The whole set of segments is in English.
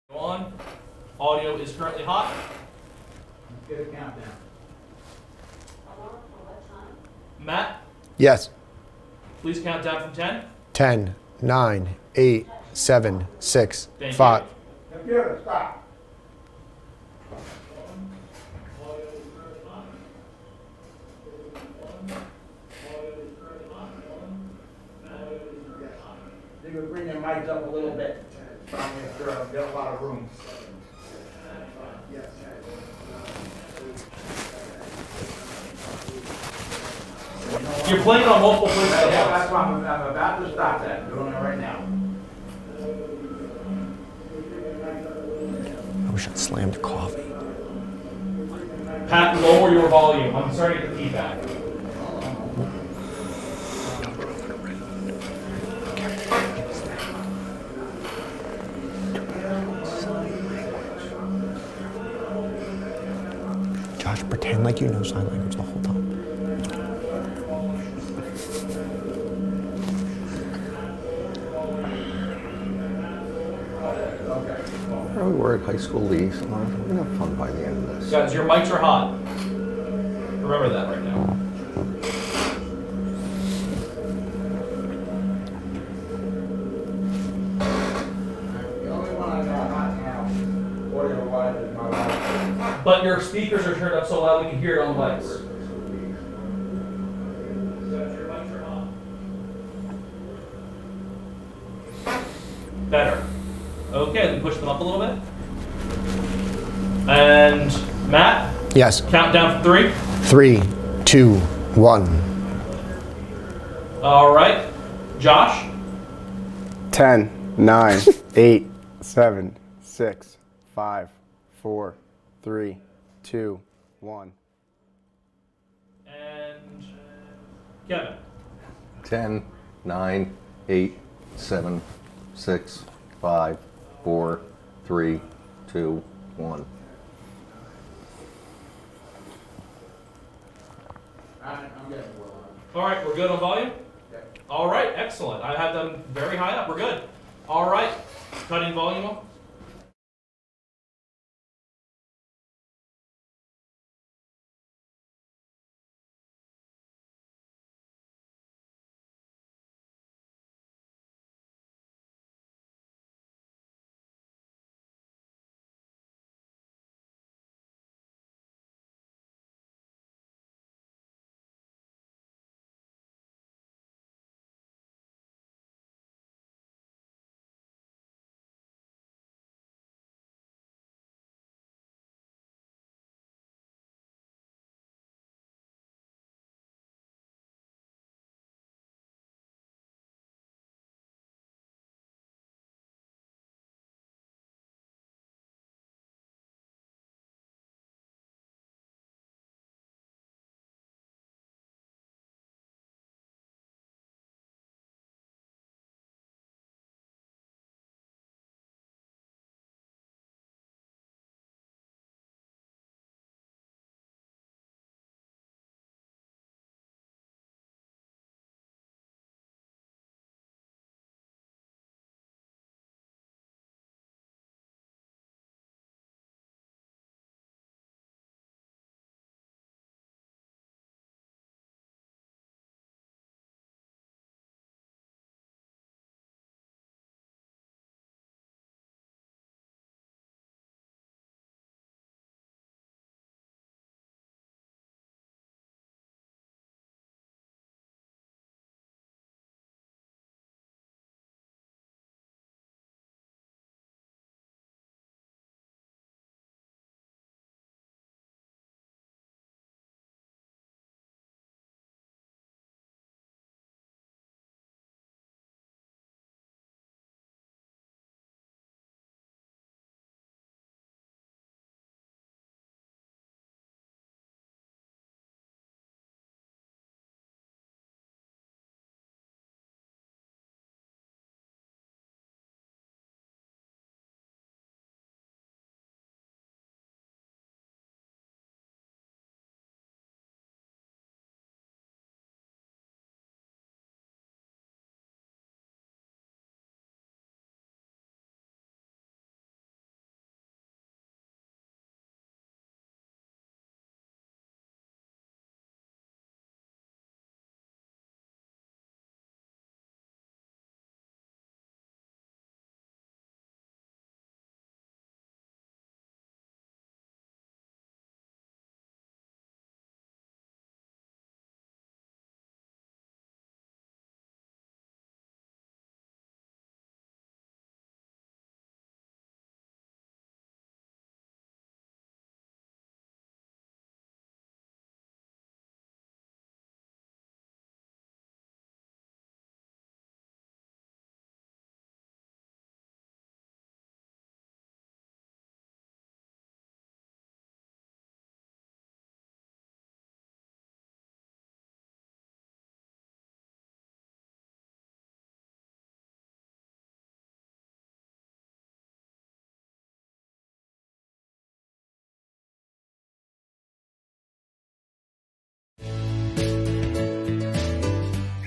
Go on. Audio is currently hot. Get a countdown. Matt, Yes. please count down from 10. 10, 9, 8, 7, 6, Thank 5. you. Computer, stop. You could bring your mics up a little bit. Sure, I've got a lot of room. You're playing on multiple places at That's once. why I'm about to stop that. I'm doing it right now. I wish I'd slammed coffee. Pat, lower your volume. I'm starting to get feedback. Josh, pretend like you know sign language the whole time. We were at high school leagues. We're gonna have fun by the end of this. Guys, your mics are hot. Remember that right now. The only one I got hot now, audio-wise, is my wife. But your speakers are turned up so loud we can hear it on the mics. Better. Okay, then push them up a little bit. And Matt, Yes. count down from 3. 3, 2, 1. All right. Josh, 10, 9, 8, 7, 6, 5, 4, 3, 2, 1. and Kevin. 10, 9, 8, 7, 6, 5, 4, 3, 2, 1. I'm getting well. All right, we're good on volume? All right, excellent. I have them very high up. We're good. All right, cutting volume up.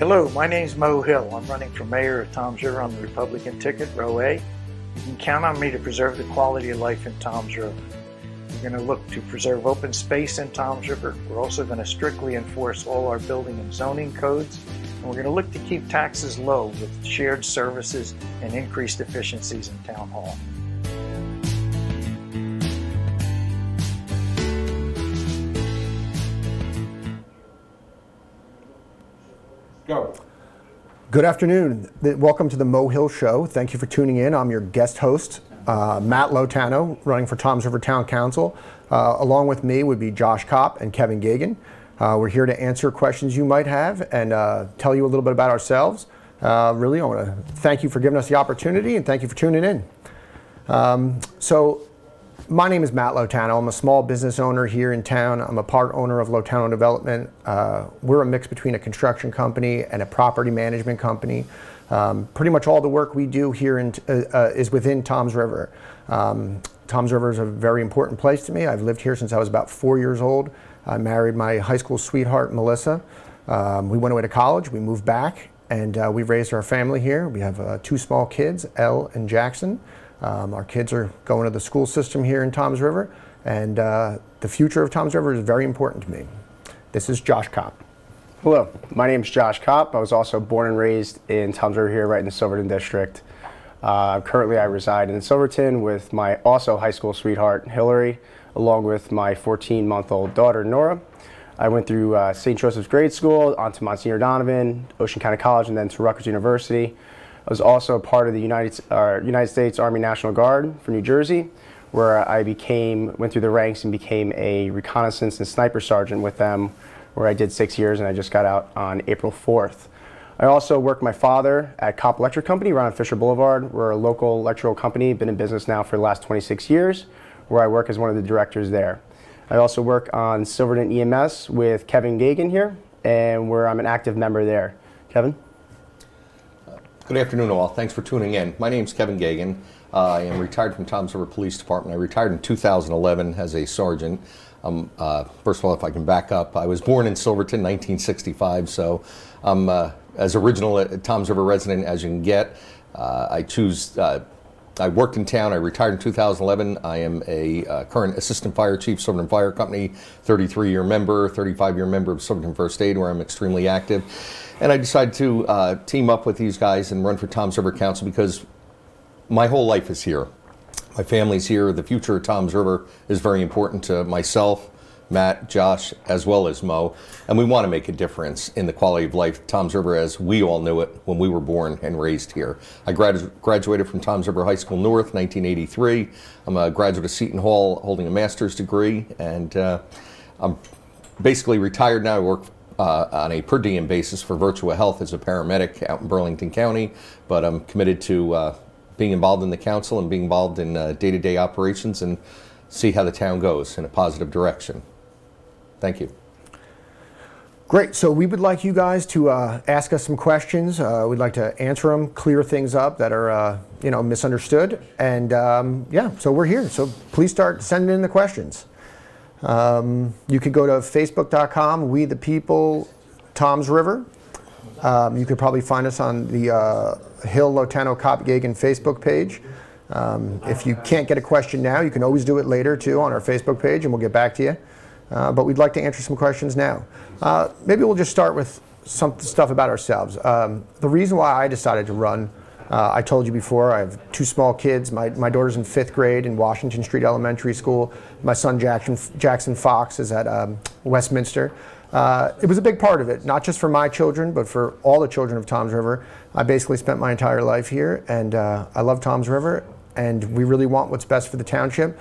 Hello, my name is Mo Hill. I'm running for mayor of Toms River on the Republican ticket, row A. You can count on me to preserve the quality of life in Toms River. We're going to look to preserve open space in Toms River. We're also going to strictly enforce all our building and zoning codes. And we're going to look to keep taxes low with shared services and increased efficiencies in Town Hall. Go. Good afternoon. Welcome to the Mo Hill Show. Thank you for tuning in. I'm your guest host, Matt Lotano, running for Toms River Town Council. Along with me would be Josh Kopp and Kevin Gagan. We're here to answer questions you might have and tell you a little bit about ourselves. Really, I want to thank you for giving us the opportunity and thank you for tuning in. My name is Matt Lotano. I'm a small business owner here in town. I'm a part owner of Lotano Development. We're a mix between a construction company and a property management company. Pretty much all the work we do here is within Toms River. Toms River is a very important place to me. I've lived here since I was about 4 years old. I married my high school sweetheart, Melissa. We went away to college, we moved back, and we've raised our family here. We have 2 small kids, Elle and Jackson. Our kids are going to the school system here in Toms River, and the future of Toms River is very important to me. This is Josh Kopp. Hello, my name is Josh Kopp. I was also born and raised in Toms River here, right in the Silverton district. Currently, I reside in Silverton with my also high school sweetheart, Hillary, along with my 14-month-old daughter, Nora. I went through St. Joseph's Grade School, on to Monsignor Donovan, Ocean County College, and then to Rutgers University. I was also part of the United States Army National Guard for New Jersey, where I went through the ranks and became a reconnaissance and sniper sergeant with them, where I did 6 years, and I just got out on April 4th. I also worked with my father at Kopp Electric Company, right on Fisher Boulevard. We're a local electrical company, been in business now for the last 26 years, where I work as one of the directors there. I also work on Silverton EMS with Kevin Gagan here, and where I'm an active member there. Kevin? Good afternoon, all. Thanks for tuning in. My name's Kevin Gagan. I am retired from Toms River Police Department. I retired in 2011 as a sergeant. First of all, if I can back up, I was born in Silverton, 1965, so I'm as original a Toms River resident as you can get. I worked in town. I retired in 2011. I am a current assistant fire chief, Silverton Fire Company, 33-year member, 35-year member of Silverton First Aid, where I'm extremely active. And I decided to team up with these guys and run for Toms River Council because my whole life is here. My family's here. The future of Toms River is very important to myself, Matt, Josh, as well as Mo. And we want to make a difference in the quality of life of Toms River as we all knew it when we were born and raised here. I graduated from Toms River High School North, 1983. I'm a graduate of Seton Hall holding a master's degree. And I'm basically retired now. I work on a per diem basis for Virtua Health as a paramedic out in Burlington County, but I'm committed to being involved in the council and being involved in day-to-day operations and see how the town goes in a positive direction. Thank you. Great. So we would like you guys to ask us some questions. We'd like to answer them, clear things up that are misunderstood, and so we're here. So please start sending in the questions. You could go to facebook.com, We the People, Toms River. You could probably find us on the Hill Lotano Kopp Gagan Facebook page. If you can't get a question now, you can always do it later too on our Facebook page and we'll get back to you. But we'd like to answer some questions now. Maybe we'll just start with some stuff about ourselves. The reason why I decided to run, I told you before, I have 2 small kids. My daughter's in 5th grade in Washington Street Elementary School. My son Jackson Fox is at Westminster. It was a big part of it, not just for my children, but for all the children of Toms River. I basically spent my entire life here, and I love Toms River, and we really want what's best for the township.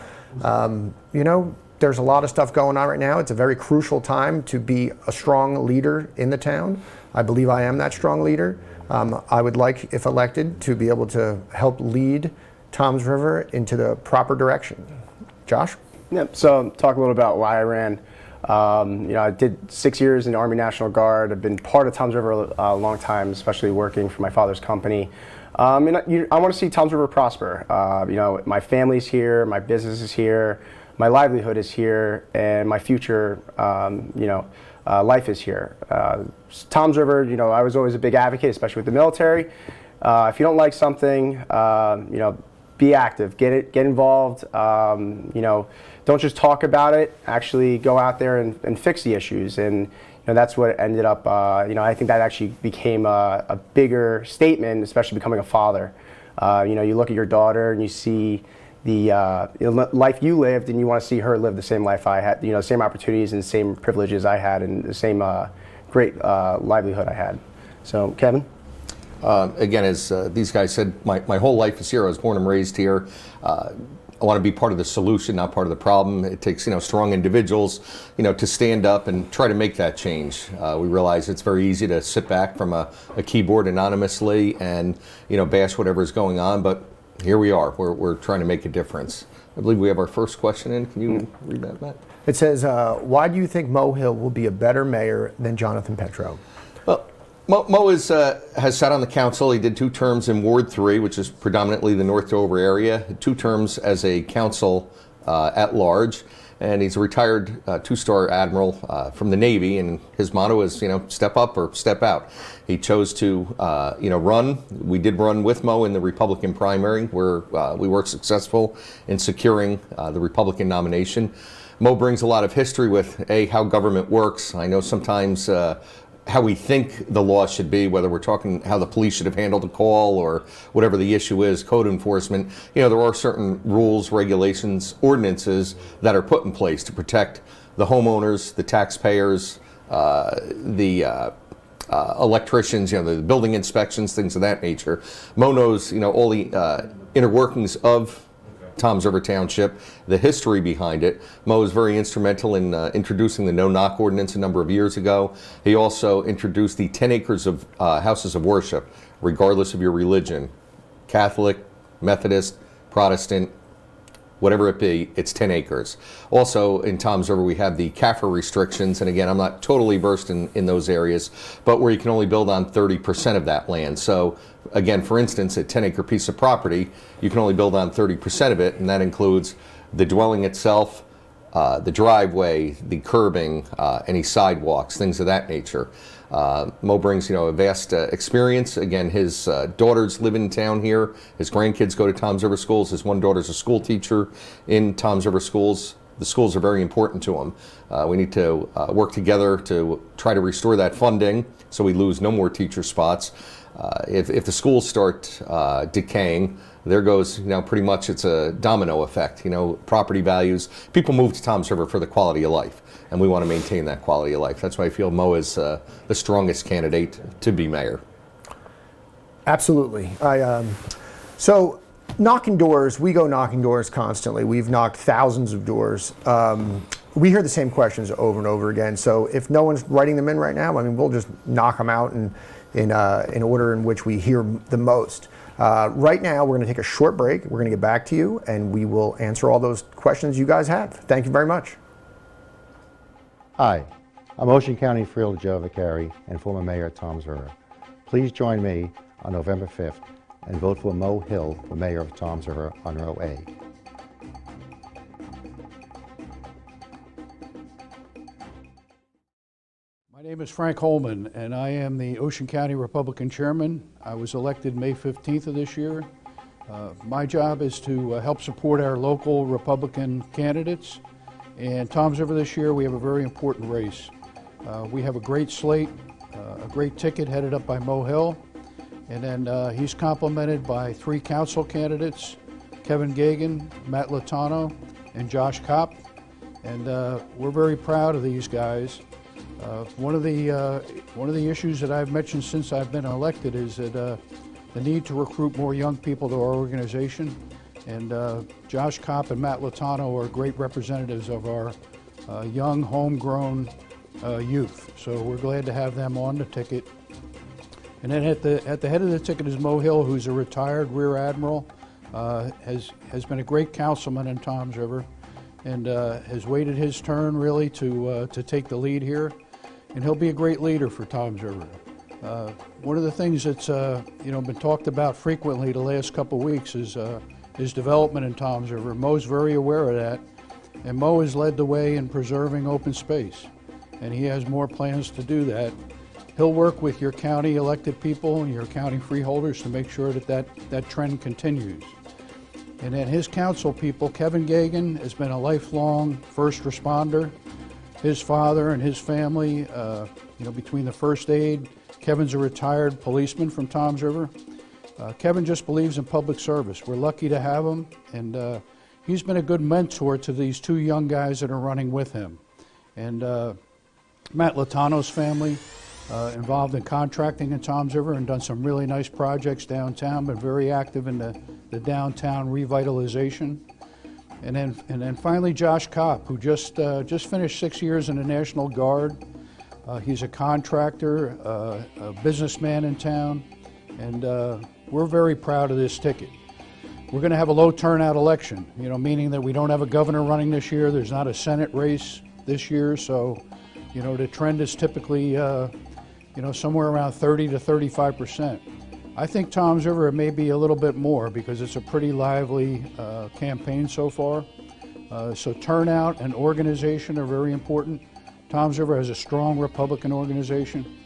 There's a lot of stuff going on right now. It's a very crucial time to be a strong leader in the town. I believe I am that strong leader. I would like, if elected, to be able to help lead Toms River into the proper direction. Josh? Yep, so talk a little about why I ran. I did 6 years in the Army National Guard. I've been part of Toms River a long time, especially working for my father's company. I want to see Toms River prosper. My family's here, my business is here, my livelihood is here and my future, life is here. Toms River, I was always a big advocate, especially with the military. If you don't like something, be active, get involved. Don't just talk about it. Actually, go out there and fix the issues. And that's what ended up. I think that actually became a bigger statement, especially becoming a father. You look at your daughter and you see the life you lived, and you want to see her live the same life I had. Same opportunities and the same privileges I had, and the same great livelihood I had. So, Kevin. Again, as these guys said, my whole life is here. I was born and raised here. I want to be part of the solution, not part of the problem. It takes, strong individuals, to stand up and try to make that change. We realize it's very easy to sit back from a keyboard anonymously and, bash whatever's going on. But here we are. We're trying to make a difference. I believe we have our first question in. Can you read that, Matt? It says, why do you think Mo Hill will be a better mayor than Jonathan Petro? Well, Mo has sat on the council. He did 2 terms in Ward 3, which is predominantly the North Dover area, 2 terms as a council at large, and he's a retired 2-star admiral from the Navy, and his motto is, step up or step out. He chose to, run. We did run with Mo in the Republican primary, where we were successful in securing the Republican nomination. Mo brings a lot of history with, how government works. I know sometimes how we think the law should be, whether we're talking how the police should have handled a call or whatever the issue is, code enforcement. There are certain rules, regulations, ordinances that are put in place to protect the homeowners, the taxpayers, the electricians, the building inspections, things of that nature. Mo knows, all the inner workings of Toms River Township, the history behind it. Mo was very instrumental in introducing the no-knock ordinance a number of years ago. He also introduced the 10 acres of houses of worship, regardless of your religion, Catholic, Methodist, Protestant, whatever it be, it's 10 acres. Also in Toms River we have the CAFR restrictions, and again, I'm not totally versed in those areas, but where you can only build on 30% of that land. So again, for instance, a 10-acre piece of property, you can only build on 30% of it, and that includes the dwelling itself, the driveway, the curbing, any sidewalks, things of that nature. Mo brings, a vast experience. Again, his daughters live in town here. His grandkids go to Toms River schools. His one daughter's a school teacher in Toms River schools. The schools are very important to him. We need to work together to try to restore that funding so we lose no more teacher spots. If the schools start decaying, there goes, pretty much it's a domino effect. Property values. People move to Toms River for the quality of life, and we want to maintain that quality of life. That's why I feel Mo is the strongest candidate to be mayor. Absolutely. So knocking doors, we go knocking doors constantly. We've knocked thousands of doors. We hear the same questions over and over again. So if no one's writing them in right now, we'll just knock them out in order in which we hear the most. Right now, we're going to take a short break. We're going to get back to you, and we will answer all those questions you guys have. Thank you very much. Hi, I'm Ocean County Freeholder Joe Vicari and former Mayor of Toms River. Please join me on November 5th and vote for Mo Hill for Mayor of Toms River on Row A. My name is Frank Holman, and I am the Ocean County Republican Chairman. I was elected May 15th of this year. My job is to help support our local Republican candidates. And Toms River this year, we have a very important race. We have a great slate, a great ticket headed up by Mo Hill. And then he's complemented by 3 council candidates, Kevin Gagan, Matt Latano, and Josh Kopp. And we're very proud of these guys. One of the issues that I've mentioned since I've been elected is that the need to recruit more young people to our organization. And Josh Kopp and Matt Latano are great representatives of our young, homegrown youth. So we're glad to have them on the ticket. And then at the head of the ticket is Mo Hill, who's a retired Rear Admiral, has been a great councilman in Toms River, and has waited his turn really to take the lead here. And he'll be a great leader for Toms River. One of the things that's been talked about frequently the last couple of weeks is development in Toms River. Mo's very aware of that, and Mo has led the way in preserving open space, and he has more plans to do that. He'll work with your county elected people and your county freeholders to make sure that trend continues. And then his council people, Kevin Gagan has been a lifelong first responder. His father and his family, between the first aid, Kevin's a retired policeman from Toms River. Kevin just believes in public service. We're lucky to have him, and he's been a good mentor to these two young guys that are running with him. And Matt Latano's family, involved in contracting in Toms River and done some really nice projects downtown, been very active in the downtown revitalization. And then finally Josh Kopp, who just finished 6 years in the National Guard. He's a contractor, a businessman in town, and we're very proud of this ticket. We're going to have a low turnout election, meaning that we don't have a governor running this year. There's not a Senate race this year, so the trend is typically somewhere around 30 to 35%. I think Toms River it may be a little bit more because it's a pretty lively campaign so far. So turnout and organization are very important. Toms River has a strong Republican organization.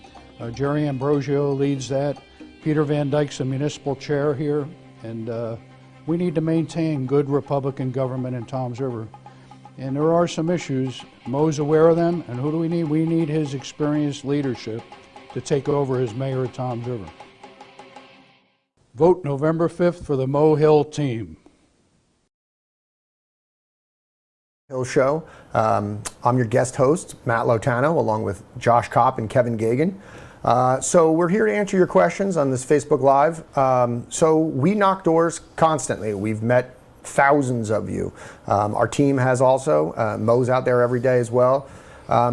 Jerry Ambrosio leads that. Peter Van Dyke's the municipal chair here, and we need to maintain good Republican government in Toms River. And there are some issues. Mo's aware of them, and who do we need? We need his experienced leadership to take over as mayor of Toms River. Vote November 5th for the Mo Hill team. Hill Show. I'm your guest host, Matt Lotano, along with Josh Kopp and Kevin Gagan. So we're here to answer your questions on this Facebook Live. So we knock doors constantly. We've met thousands of you. Our team has also. Mo's out there every day as well.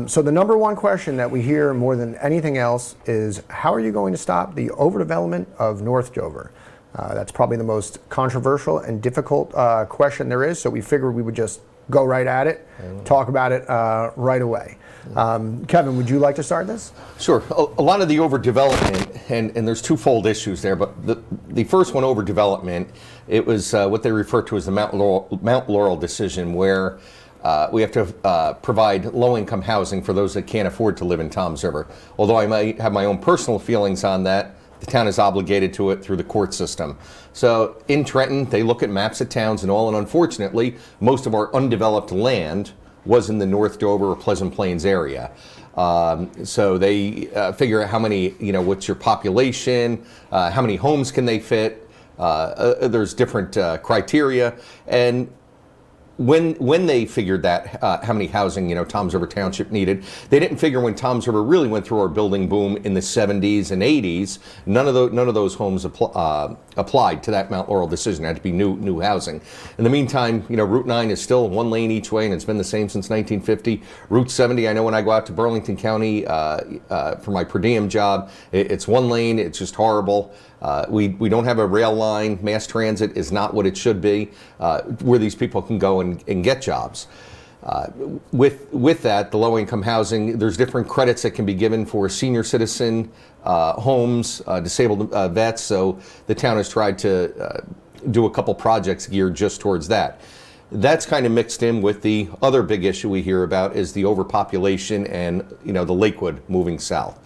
So the number one question that we hear more than anything else is, how are you going to stop the overdevelopment of North Dover? That's probably the most controversial and difficult question there is, so we figured we would just go right at it, talk about it right away. Kevin, would you like to start this? Sure. A lot of the overdevelopment, and there's twofold issues there, but the first one, overdevelopment, it was what they refer to as the Mount Laurel decision, where we have to provide low-income housing for those that can't afford to live in Toms River. Although I might have my own personal feelings on that, the town is obligated to it through the court system. So in Trenton, they look at maps of towns and all, and unfortunately, most of our undeveloped land was in the North Dover or Pleasant Plains area. So they figure out how many, what's your population, how many homes can they fit. There's different criteria, and when they figured that how many housing Toms River Township needed, they didn't figure when Toms River really went through our building boom in the 70s and 80s. None of those homes applied to that Mount Laurel decision. It had to be new housing. In the meantime, Route 9 is still one lane each way, and it's been the same since 1950. Route 70, I know when I go out to Burlington County for my per diem job, it's one lane. It's just horrible. We don't have a rail line. Mass transit is not what it should be, where these people can go and get jobs. With that, the low-income housing, there's different credits that can be given for senior citizen homes, disabled vets. So the town has tried to do a couple projects geared just towards that. That's kind of mixed in with the other big issue we hear about is the overpopulation and the Lakewood moving south.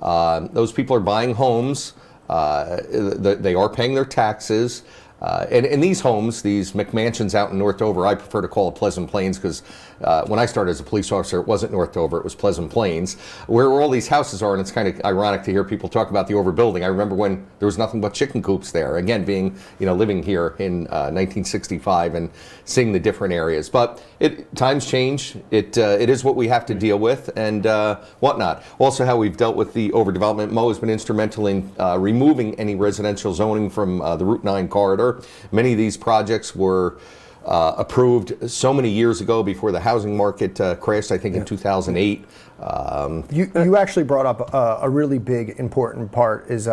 Those people are buying homes. They are paying their taxes. And these homes, these McMansions out in North Dover, I prefer to call it Pleasant Plains because when I started as a police officer, it wasn't North Dover, it was Pleasant Plains, where all these houses are, and it's kind of ironic to hear people talk about the overbuilding. I remember when there was nothing but chicken coops there, again, being, living here in 1965 and seeing the different areas. But times change. It is what we have to deal with and whatnot. Also, how we've dealt with the overdevelopment. Mo has been instrumental in removing any residential zoning from the Route 9 corridor. Many of these projects were approved so many years ago before the housing market crashed, I think in 2008. You actually brought up a really big, important part is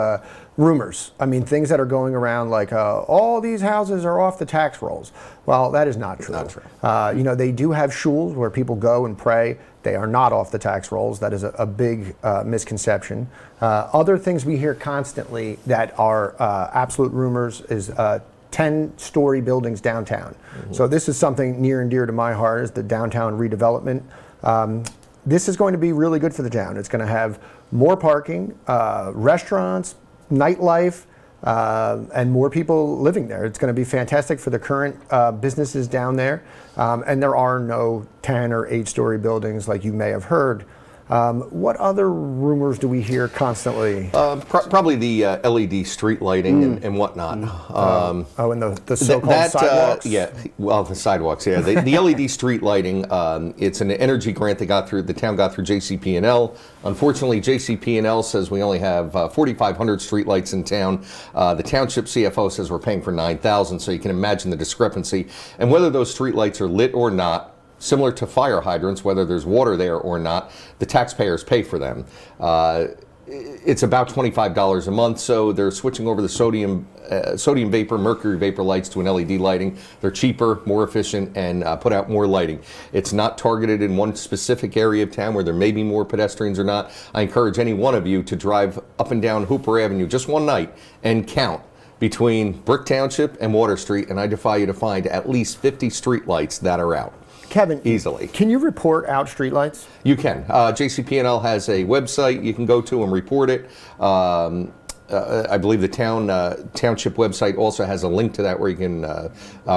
rumors. I mean, things that are going around like all these houses are off the tax rolls. Well, that is not true. Not true. They do have shuls where people go and pray. They are not off the tax rolls. That is a big misconception. Other things we hear constantly that are absolute rumors is 10-story buildings downtown. So this is something near and dear to my heart, is the downtown redevelopment. This is going to be really good for the town. It's going to have more parking, restaurants, nightlife, and more people living there. It's going to be fantastic for the current businesses down there. And there are no 10 or 8-story buildings like you may have heard. What other rumors do we hear constantly? Probably the LED street lighting and whatnot. And the so-called sidewalks? Yeah, well, the sidewalks, yeah. The LED street lighting, it's an energy grant the town got through JCP&L. Unfortunately, JCP&L says we only have 4,500 street lights in town. The township CFO says we're paying for 9,000, so you can imagine the discrepancy. And whether those street lights are lit or not, similar to fire hydrants, whether there's water there or not, the taxpayers pay for them. It's about $25 a month, so they're switching over the sodium vapor, mercury vapor lights to an LED lighting. They're cheaper, more efficient, and put out more lighting. It's not targeted in one specific area of town where there may be more pedestrians or not. I encourage any one of you to drive up and down Hooper Avenue just one night and count between Brick Township and Water Street, and I defy you to find at least 50 street lights that are out. Kevin, easily. Can you report out streetlights? You can. JCP&L has a website you can go to and report it. I believe the township website also has a link to that where you can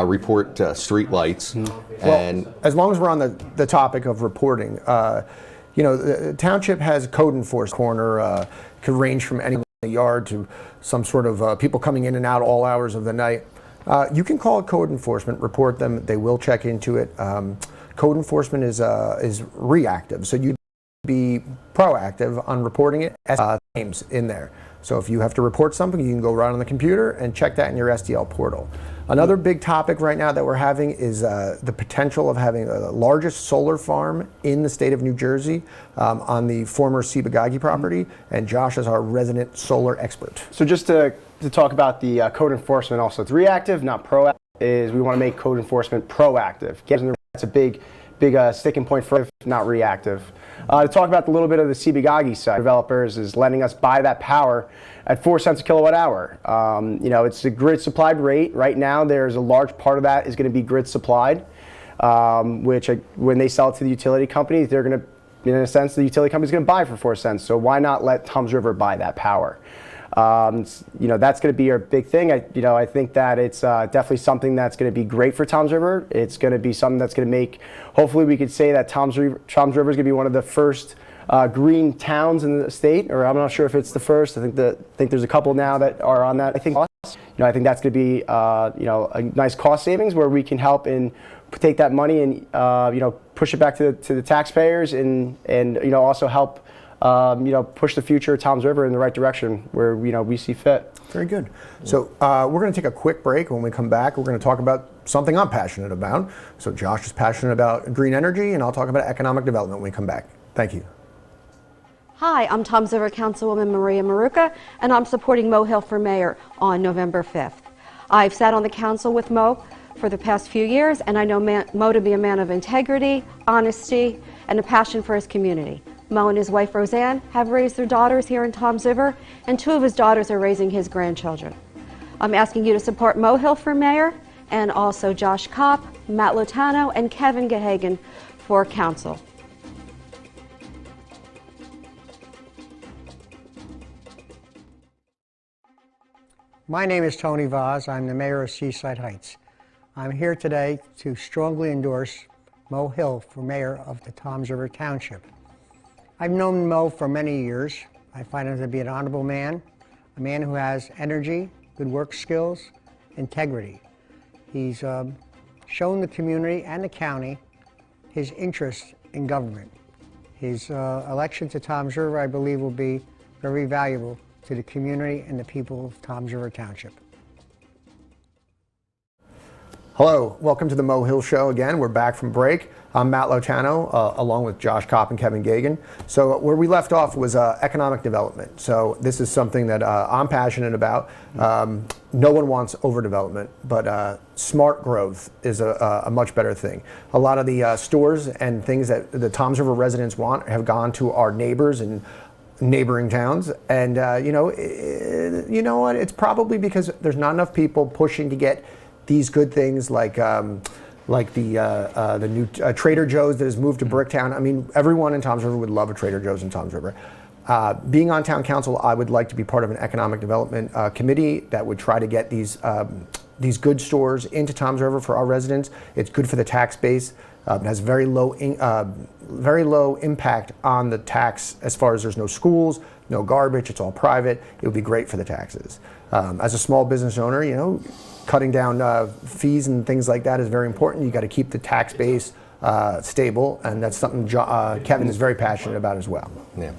report streetlights. Well, as long as we're on the topic of reporting, the township has code enforcement corner. Could range from anyone in the yard to some sort of people coming in and out all hours of the night. You can call code enforcement, report them. They will check into it. Code enforcement is reactive, so you'd be proactive on reporting it as names in there. So if you have to report something, you can go right on the computer and check that in your SDL portal. Another big topic right now that we're having is the potential of having the largest solar farm in the state of New Jersey on the former Ciba-Geigy property, and Josh is our resident solar expert. So just to talk about the code enforcement also, it's reactive, not proactive. We want to make code enforcement proactive. That's a big sticking point for not reactive. To talk about a little bit of the Ciba-Geigy side, developers is letting us buy that power at 4 cents a kilowatt hour. It's a grid supplied rate. Right now, there's a large part of that is going to be grid supplied, which when they sell it to the utility companies, they're going to, in a sense, the utility company is going to buy for 4 cents. So why not let Toms River buy that power? That's going to be our big thing. I think that it's definitely something that's going to be great for Toms River. It's going to be something that's going to make, hopefully we could say that Toms River is going to be one of the first green towns in the state, or I'm not sure if it's the first. I think there's a couple now that are on that. I think that's going to be a nice cost savings where we can help and take that money and push it back to the taxpayers and also help push the future of Toms River in the right direction where we see fit. Very good. So we're going to take a quick break. When we come back, we're going to talk about something I'm passionate about. So Josh is passionate about green energy, and I'll talk about economic development when we come back. Thank you. Hi, I'm Toms River Councilwoman Maria Maruca, and I'm supporting Mo Hill for mayor on November 5th. I've sat on the council with Mo for the past few years, and I know Mo to be a man of integrity, honesty, and a passion for his community. Mo and his wife Roseanne have raised their daughters here in Toms River, and 2 of his daughters are raising his grandchildren. I'm asking you to support Mo Hill for mayor, and also Josh Kopp, Matt Lotano, and Kevin Gahagan for council. My name is Tony Vaz. I'm the mayor of Seaside Heights. I'm here today to strongly endorse Mo Hill for mayor of the Toms River Township. I've known Mo for many years. I find him to be an honorable man, a man who has energy, good work skills, integrity. He's shown the community and the county his interest in government. His election to Toms River, I believe, will be very valuable to the community and the people of Toms River Township. Hello, welcome to the Mo Hill Show again. We're back from break. I'm Matt Lotano, along with Josh Kopp and Kevin Gahagan. So where we left off was economic development. So this is something that I'm passionate about. No one wants overdevelopment, but smart growth is a much better thing. A lot of the stores and things that the Toms River residents want have gone to our neighbors and neighboring towns. And you know what? It's probably because there's not enough people pushing to get these good things like the new Trader Joe's that has moved to Bricktown. I mean, everyone in Toms River would love a Trader Joe's in Toms River. Being on town council, I would like to be part of an economic development committee that would try to get these good stores into Toms River for our residents. It's good for the tax base. It has very low impact on the tax as far as there's no schools, no garbage, it's all private. It would be great for the taxes. As a small business owner, you know, cutting down fees and things like that is very important. You got to keep the tax base stable, and that's something Kevin is very passionate about as well. Yeah.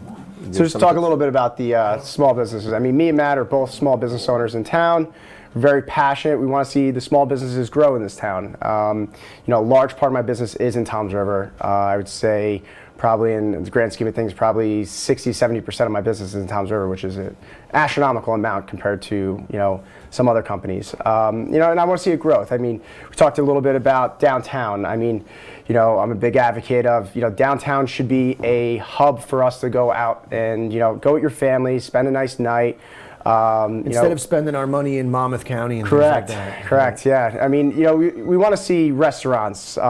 So just talk a little bit about the small businesses. I mean, me and Matt are both small business owners in town. We're very passionate. We want to see the small businesses grow in this town. You know, a large part of my business is in Toms River. I would say probably in the grand scheme of things, probably 60-70% of my business is in Toms River, which is an astronomical amount compared to, you know, some other companies. You know, and I want to see a growth. I mean, we talked a little bit about downtown. I mean, you know, I'm a big advocate of, you know, downtown should be a hub for us to go out and, you know, go with your family, spend a nice night. Instead of spending our money in Monmouth County and correct, things like that. Correct, yeah. I mean, you know, we want to see restaurants, you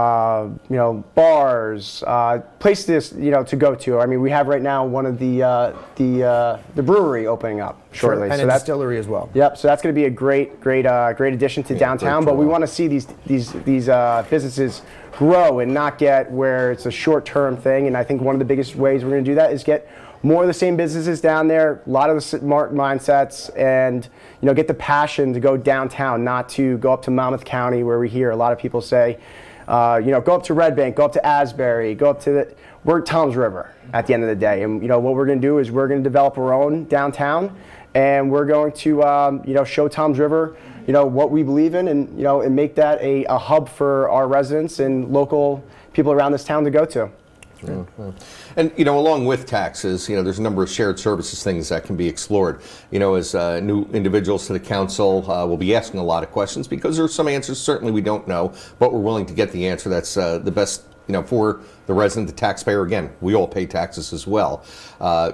know, bars, places, you know, to go to. I mean, we have right now one of the brewery opening up shortly. And so a distillery as well. Yep. So that's going to be a great addition to downtown. But we want to see these businesses grow and not get where it's a short-term thing. And I think one of the biggest ways we're going to do that is get more of the same businesses down there, a lot of the smart mindsets, and, you know, get the passion to go downtown, not to go up to Monmouth County, where we hear a lot of people say, you know, go up to Red Bank, go up to Asbury, go up to we're Toms River at the end of the day. And, you know, what we're going to do is we're going to develop our own downtown, and we're going to, you know, show Toms River, you know, what we believe in, and, you know, and make that a hub for our residents and local people around this town to go to. Mm-hmm. And, you know, along with taxes, you know, there's a number of shared services things that can be explored. You know, as new individuals to the council, we'll be asking a lot of questions because there's some answers certainly we don't know, but we're willing to get the answer that's the best, you know, for the resident, the taxpayer. Again, we all pay taxes as well.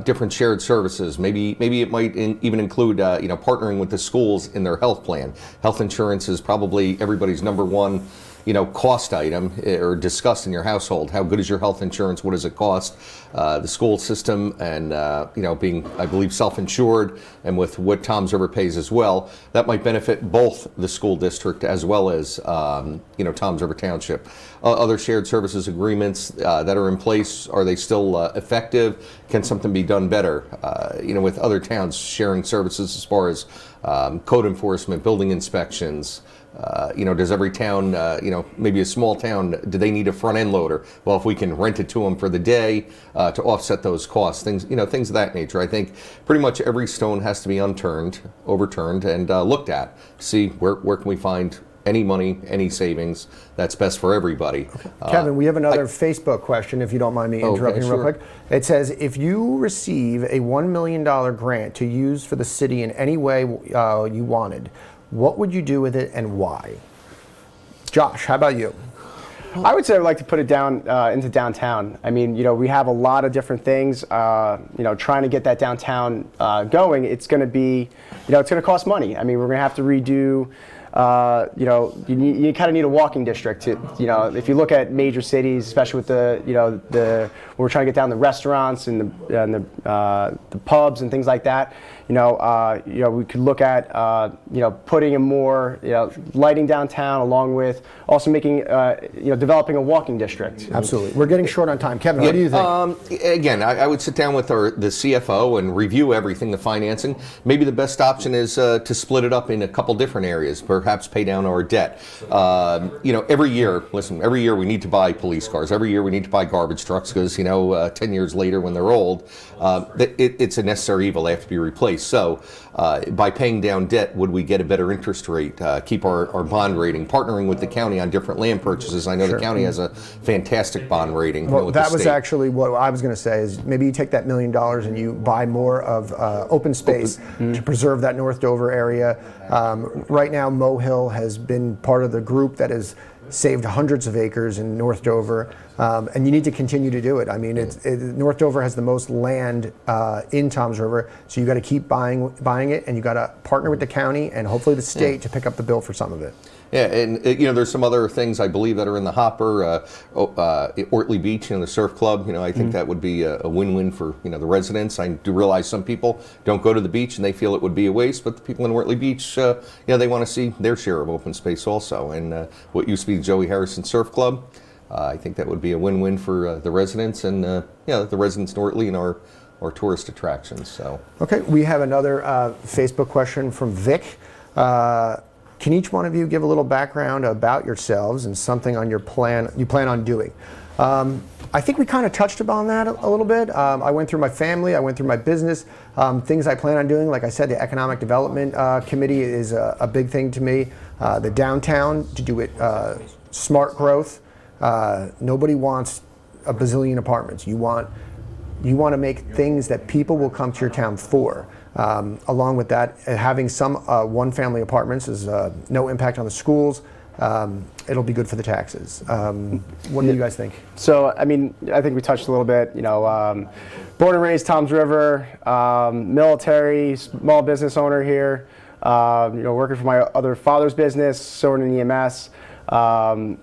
Different shared services. Maybe it might even include, you know, partnering with the schools in their health plan. Health insurance is probably everybody's number one, you know, cost item or discussed in your household. How good is your health insurance? What does it cost? The school system and, you know, being, I believe, self-insured and with what Toms River pays as well, that might benefit both the school district as well as, you know, Toms River Township. Other shared services agreements that are in place, are they still effective? Can something be done better? You know, with other towns sharing services as far as code enforcement, building inspections. You know, does every town, you know, maybe a small town, do they need a front end loader? Well, if we can rent it to them for the day to offset those costs, things, you know, things of that nature. I think pretty much every stone has to be overturned, and looked at. See where can we find any money, any savings that's best for everybody. Kevin, we have another Facebook question, if you don't mind me interrupting real quick. It says, if you receive a $1 million grant to use for the city in any way you wanted, what would you do with it and why? Josh, how about you? I would say I'd like to put it down into downtown. I mean, you know, we have a lot of different things. You know, trying to get that downtown going, it's going to be, you know, it's going to cost money. I mean, we're going to have to redo. You know, you kind of need a walking district. You know, if you look at major cities, especially with the, you know, we're trying to get down the restaurants and the pubs and things like that. You know, we could look at, you know, putting a more, you know, lighting downtown, along with also making, you know, developing a walking district. Absolutely. We're getting short on time. Kevin, what do you think? Again, I would sit down with the CFO and review everything, the financing. Maybe the best option is to split it up in a couple different areas, perhaps pay down our debt. You know, every year we need to buy police cars. Every year we need to buy garbage trucks because, you know, 10 years later when they're old, it's a necessary evil. They have to be replaced. So by paying down debt, would we get a better interest rate, keep our bond rating, partnering with the county on different land purchases? I know the county has a fantastic bond rating. Well, that was actually what I was going to say, is maybe you take that $1 million and you buy more of open space to preserve that North Dover area. Right now, Mo Hill has been part of the group that is saved hundreds of acres in North Dover, and you need to continue to do it. I mean, North Dover has the most land in Toms River, so you got to keep buying it, and you got to partner with the county and hopefully the state to pick up the bill for some of it. Yeah, and you know, there's some other things I believe that are in the hopper. Ortley Beach, the surf club. I think that would be a win-win for the residents. I do realize some people don't go to the beach and they feel it would be a waste, but the people in Ortley Beach, they want to see their share of open space also. And what used to be the Joey Harrison Surf Club, I think that would be a win-win for the residents and the residents in Ortley and our tourist attractions. So okay, we have another Facebook question from Vic. Can each one of you give a little background about yourselves and something on you plan on doing? I think we kind of touched upon that a little bit. I went through my family, I went through my business, things I plan on doing. Like I said, the Economic Development Committee is a big thing to me. The downtown, to do it smart growth. Nobody wants a bazillion apartments. You want to make things that people will come to your town for. Along with that, having some one-family apartments is no impact on the schools. It'll be good for the taxes. What do you guys think? So, I mean, I think we touched a little bit, born and raised Toms River, military, small business owner here, working for my other father's business, Sovereign EMS.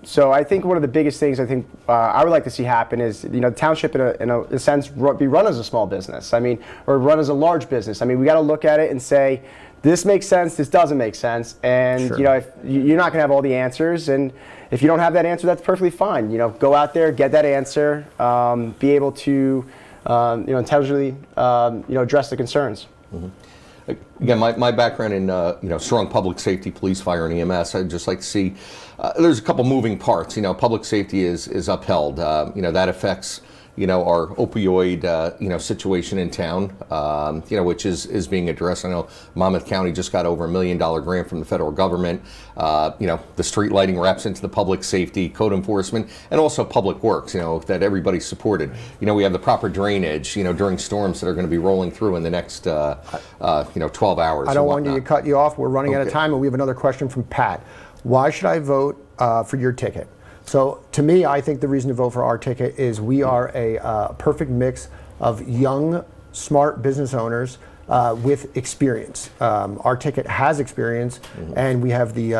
So I think one of the biggest things I would like to see happen is, the township in a sense be run as a small business. I mean, or run as a large business. I mean, we got to look at it and say, this makes sense, this doesn't make sense. And, Sure. If you're not going to have all the answers, and if you don't have that answer, that's perfectly fine. Go out there, get that answer, be able to, intelligently, address the concerns. Mm-hmm. Again, my background in strong public safety, police, fire, and EMS. I'd just like to see there's a couple moving parts. Public safety is upheld. That affects our opioid situation in town. Which is being addressed. I know Monmouth County just got over $1 million grant from the federal government. The street lighting wraps into the public safety, code enforcement, and also public works. That everybody's supported. We have the proper drainage. During storms that are going to be rolling through in the next 12 hours. I don't want to cut you off. We're running out of time, and we have another question from Pat. Why should I vote for your ticket? So to me, I think the reason to vote for our ticket is we are a perfect mix of young, smart business owners with experience. Our ticket has experience, and we have the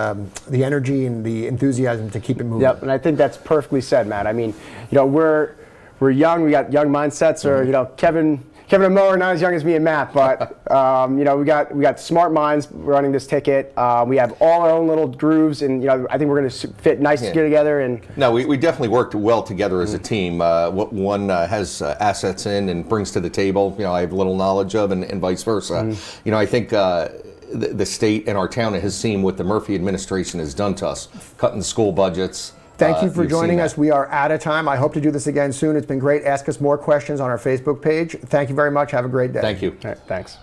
energy and the enthusiasm to keep it moving. Yep, and I think that's perfectly said, Matt. I mean, we're young, we got young mindsets, or Kevin and Mo are not as young as me and Matt, but we got smart minds running this ticket. We have all our own little grooves, and I think we're going to fit nice together. And no, we definitely worked well together as a team. What one has assets in and brings to the table, I have little knowledge of, and vice versa. I think the state and our town has seen what the Murphy administration has done to us, cutting school budgets. Thank you for joining us. We are out of time. I hope to do this again soon. It's been great. Ask us more questions on our Facebook page. Thank you very much. Have a great day. Thank you. All right, thanks.